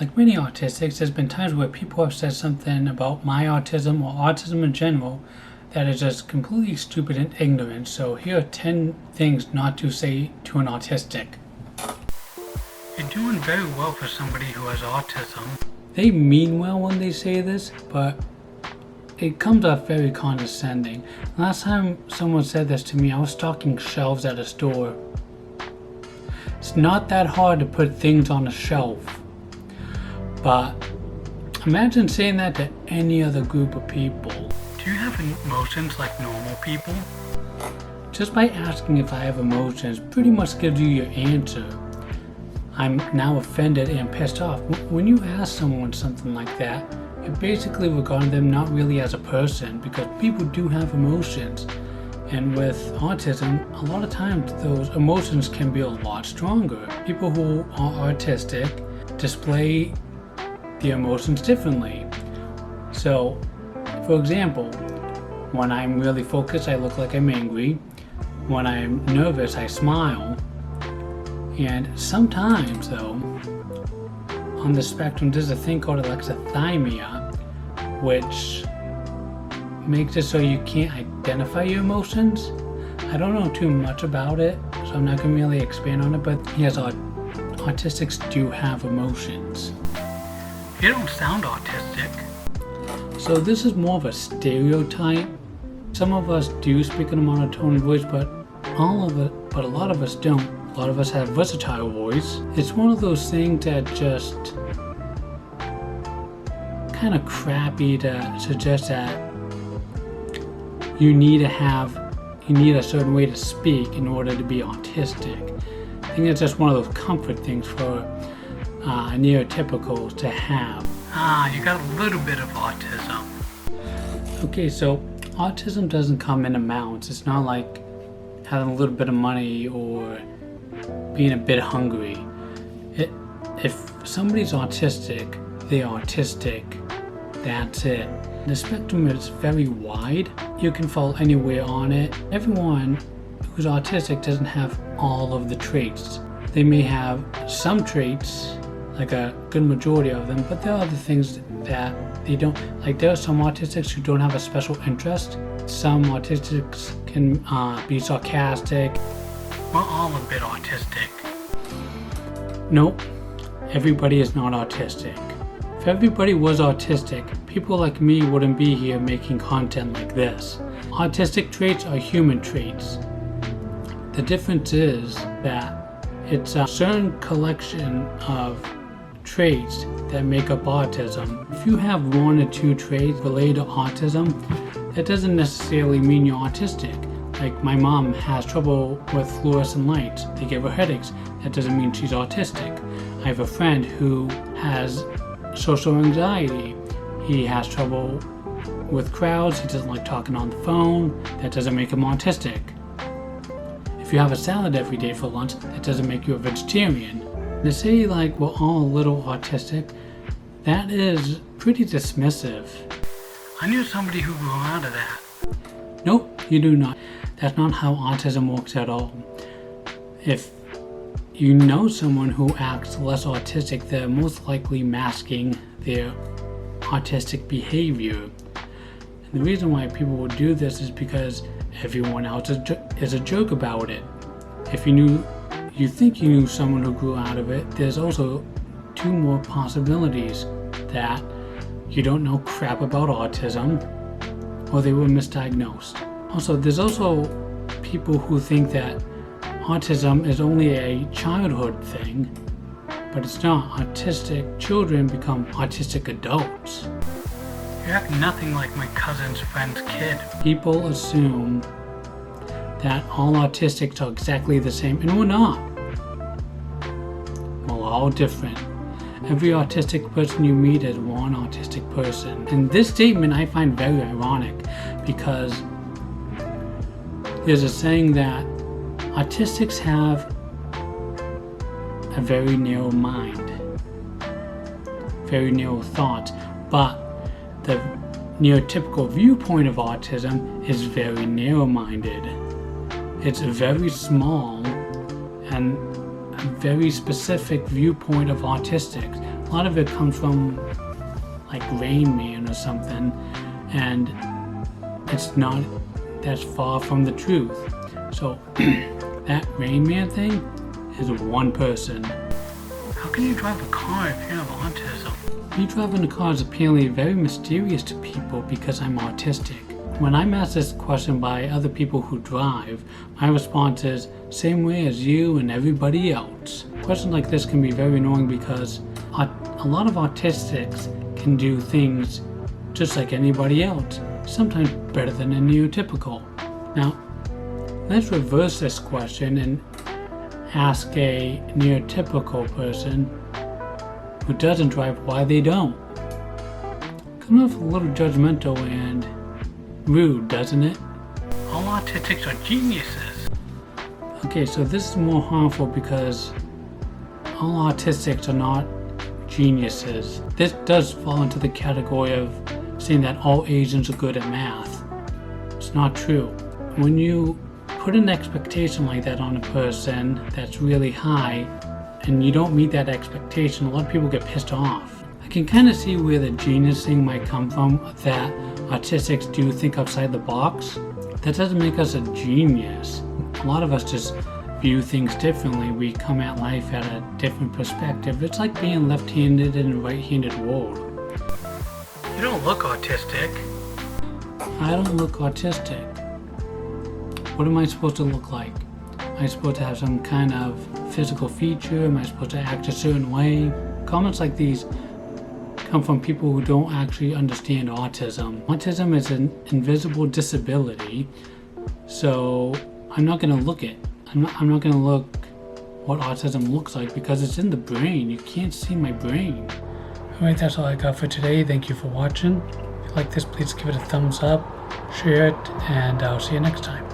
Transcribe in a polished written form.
Like many autistics, there's been times where people have said something about my autism or autism in general that is just completely stupid and ignorant. So here are 10 things not to say to an autistic. You're doing very well for somebody who has autism. They mean well when they say this, but it comes off very condescending. Last time someone said this to me, I was stocking shelves at a store. It's not that hard to put things on a shelf. But imagine saying that to any other group of people. Do you have emotions like normal people? Just by asking if I have emotions pretty much gives you your answer. I'm now offended and pissed off. When you ask someone something like that, you're basically regarding them not really as a person, because people do have emotions. And with autism, a lot of times those emotions can be a lot stronger. People who are autistic display the emotions differently. So, for example, when I'm really focused, I look like I'm angry. When I'm nervous, I smile. And sometimes, though, on the spectrum, there's a thing called alexithymia, which makes it so you can't identify your emotions. I don't know too much about it, so I'm not going to really expand on it, but yes, autistics do have emotions. You don't sound autistic. So this is more of a stereotype. Some of us do speak in a monotone voice, but a lot of us don't. A lot of us have versatile voice. It's one of those things that just kind of crappy to suggest that you need a certain way to speak in order to be autistic. I think it's just one of those comfort things for neurotypicals to have. You got a little bit of autism. Okay, so autism doesn't come in amounts. It's not like having a little bit of money or being a bit hungry. If somebody's autistic, they're autistic. That's it. The spectrum is very wide. You can fall anywhere on it. Everyone who's autistic doesn't have all of the traits. They may have some traits, like a good majority of them, but there are other things that they don't. Like there are some autistics who don't have a special interest. Some autistics can be sarcastic. We're all a bit autistic. Nope, everybody is not autistic. If everybody was autistic, people like me wouldn't be here making content like this. Autistic traits are human traits. The difference is that it's a certain collection of traits that make up autism. If you have one or two traits related to autism, that doesn't necessarily mean you're autistic. Like my mom has trouble with fluorescent lights. They give her headaches. That doesn't mean she's autistic. I have a friend who has social anxiety. He has trouble with crowds. He doesn't like talking on the phone. That doesn't make him autistic. If you have a salad every day for lunch, that doesn't make you a vegetarian. To say like we're all a little autistic, that is pretty dismissive. I knew somebody who grew out of that. Nope, you do not. That's not how autism works at all. If you know someone who acts less autistic, they're most likely masking their autistic behavior. And the reason why people would do this is because everyone else is a joke about it. If you think you knew someone who grew out of it, there's also two more possibilities: that you don't know crap about autism, or they were misdiagnosed. Also, there's also people who think that autism is only a childhood thing, but it's not. Autistic children become autistic adults. You act nothing like my cousin's friend's kid. People assume that all autistics are exactly the same, and we're not. We're all different. Every autistic person you meet is one autistic person. And this statement I find very ironic, because there's a saying that autistics have a very narrow mind, very narrow thoughts, but the neurotypical viewpoint of autism is very narrow-minded. It's very small and a very specific viewpoint of autistics. a lot of it comes from like Rain Man or something, and it's not that's far from the truth. So that Rain Man thing is one person. How can you drive a car if you have autism? Me driving a car is apparently very mysterious to people because I'm autistic. When I'm asked this question by other people who drive, my response is, same way as you and everybody else. Questions like this can be very annoying because a lot of autistics can do things just like anybody else, sometimes better than a neurotypical. Now, let's reverse this question and ask a neurotypical person who doesn't drive why they don't. Comes off a little judgmental and rude, doesn't it? All autistics are geniuses. Okay, so this is more harmful because all autistics are not geniuses. This does fall into the category of saying that all Asians are good at math. It's not true. When you put an expectation like that on a person that's really high and you don't meet that expectation, a lot of people get pissed off. I can kind of see where the genius thing might come from, that autistics do think outside the box. That doesn't make us a genius. A lot of us just view things differently. We come at life at a different perspective. It's like being left-handed in a right-handed world. You don't look autistic. I don't look autistic. What am I supposed to look like? Am I supposed to have some kind of physical feature? Am I supposed to act a certain way? Comments like these come from people who don't actually understand autism. Autism is an invisible disability, so I'm not going to look it. I'm not going to look what autism looks like because it's in the brain. You can't see my brain. Alright, that's all I got for today. Thank you for watching. If you like this, please give it a thumbs up, share it, and I'll see you next time.